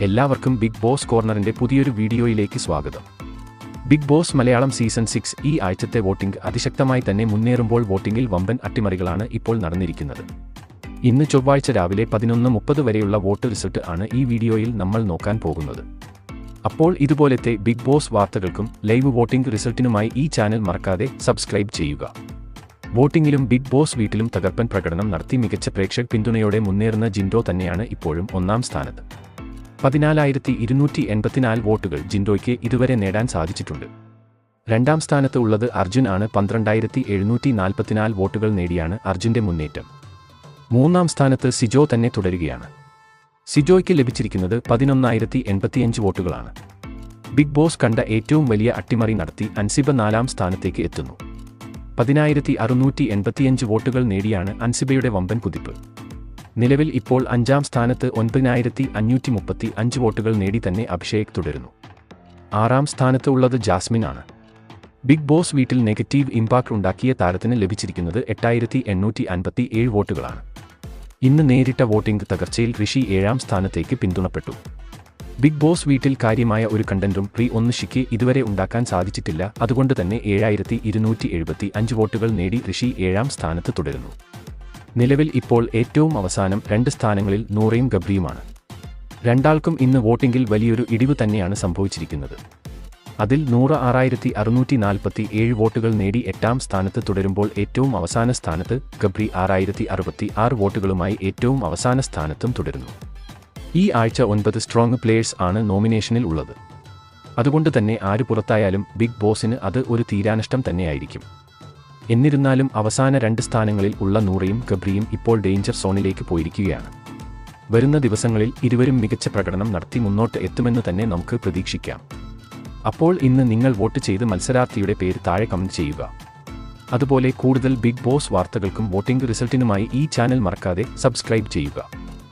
എല്ലാവർക്കും big boss കോർണറിന്റെ പുതിയൊരു വീഡിയോയിലേക്ക് സ്വാഗതം. ബിഗ് ബോസ് മലയാളം സീസൺ 6 ഈ ആഴ്ചത്തെ വോട്ടിംഗ് അതിശക്തമായി തന്നെ മുന്നേറുമ്പോൾ വോട്ടിംഗിൽ വമ്പൻ അട്ടിമറികളാണ് ഇപ്പോൾ നടന്നിരിക്കുന്നത്. ഇന്ന് ചൊവ്വാഴ്ച രാവിലെ 11:30 വരെയുള്ള വോട്ട് റിസൾട്ട് ആണ് ഈ വീഡിയോയിൽ നമ്മൾ നോക്കാൻ പോകുന്നത്. അപ്പോൾ ഇതുപോലത്തെ ബിഗ് ബോസ് വാർത്തകൾക്കും ലൈവ് വോട്ടിംഗ് റിസൾട്ടിനുമായി ഈ ചാനൽ മറക്കാതെ സബ്സ്ക്രൈബ് ചെയ്യുക. വോട്ടിംഗിലും ബിഗ് ബോസ് വീട്ടിലും തകർപ്പൻ പ്രകടനം നടത്തി മികച്ച പ്രേക്ഷക പിന്തുണയോടെ മുന്നേറുന്ന ജിൻഡോ തന്നെയാണ് ഇപ്പോഴും ഒന്നാം സ്ഥാനത്ത്. 14,284 വോട്ടുകൾ ജിൻഡോയ്ക്ക് ഇതുവരെ നേടാൻ സാധിച്ചിട്ടുണ്ട്. രണ്ടാം സ്ഥാനത്ത് ഉള്ളത് അർജുൻ ആണ്. 12,744 വോട്ടുകൾ നേടിയാണ് അർജുന്റെ മുന്നേറ്റം. മൂന്നാം സ്ഥാനത്ത് സിജോ തന്നെ തുടരുകയാണ്. സിജോയ്ക്ക് ലഭിച്ചിരിക്കുന്നത് 11,085 വോട്ടുകളാണ്. ബിഗ് ബോസ് കണ്ട ഏറ്റവും വലിയ അട്ടിമറി നടത്തി അൻസിബ 4ാം സ്ഥാനത്തേക്ക് എത്തുന്നു. 10,685 വോട്ടുകൾ നേടിയാണ് അൻസിബയുടെ വമ്പൻ കുതിപ്പ്. നിലവിൽ ഇപ്പോൾ 5ാം സ്ഥാനത്ത് 9,535 വോട്ടുകൾ നേടി തന്നെ അഭിഷേക് തുടരുന്നു. 6ാം സ്ഥാനത്ത് ഉള്ളത് ജാസ്മിൻ ആണ്. ബിഗ് ബോസ് വീട്ടിൽ നെഗറ്റീവ് ഇമ്പാക്ട് ഉണ്ടാക്കിയ താരത്തിന് ലഭിച്ചിരിക്കുന്നത് 8,857 വോട്ടുകളാണ്. ഇന്ന് നേരിട്ട വോട്ടിംഗ് തകർച്ചയിൽ ഋഷി 7ാം സ്ഥാനത്തേക്ക് പിന്തുണപ്പെട്ടു. ബിഗ് ബോസ് വീട്ടിൽ കാര്യമായ ഒരു കണ്ടന്റും ഋഷിക്ക് ഇതുവരെ ഉണ്ടാക്കാൻ സാധിച്ചിട്ടില്ല. അതുകൊണ്ട് തന്നെ 7,275 വോട്ടുകൾ നേടി ഋഷി 7ാം സ്ഥാനത്ത് തുടരുന്നു. നിലവിൽ ഇപ്പോൾ ഏറ്റവും അവസാനം 2 സ്ഥാനങ്ങളിൽ നൂറയും ഗബ്രിയുമാണ്. രണ്ടാൾക്കും ഇന്ന് വോട്ടിംഗിൽ വലിയൊരു ഇടിവ് തന്നെയാണ് സംഭവിച്ചിരിക്കുന്നത്. അതിൽ നൂറ 6,647 വോട്ടുകൾ നേടി 8ാം സ്ഥാനത്ത് തുടരുമ്പോൾ ഏറ്റവും അവസാന സ്ഥാനത്ത് ഗബ്രി 6,066 വോട്ടുകളുമായി ഏറ്റവും അവസാന സ്ഥാനത്തും തുടരുന്നു. ഈ ആഴ്ച 9 സ്ട്രോങ് പ്ലേയേഴ്സ് ആണ് നോമിനേഷനിൽ ഉള്ളത്. അതുകൊണ്ട് തന്നെ ആര് പുറത്തായാലും ബിഗ് ബോസിന് അത് ഒരു തീരാനഷ്ടം തന്നെയായിരിക്കും. എന്നിരുന്നാലും അവസാന 2 സ്ഥാനങ്ങളിൽ ഉള്ള നൂറയും ഗബ്രിയും ഇപ്പോൾ ഡേഞ്ചർ സോണിലേക്ക് പോയിരിക്കുകയാണ്. വരുന്ന ദിവസങ്ങളിൽ ഇരുവരും മികച്ച പ്രകടനം നടത്തി മുന്നോട്ട് എത്തുമെന്ന് തന്നെ നമുക്ക് പ്രതീക്ഷിക്കാം. അപ്പോൾ ഇന്ന് നിങ്ങൾ വോട്ട് ചെയ്ത് മത്സരാർത്ഥിയുടെ പേര് താഴെ കമന്റ് ചെയ്യുക. അതുപോലെ കൂടുതൽ ബിഗ് ബോസ് വാർത്തകൾക്കും വോട്ടിംഗ് റിസൾട്ടിനുമായി ഈ ചാനൽ മറക്കാതെ സബ്സ്ക്രൈബ് ചെയ്യുക.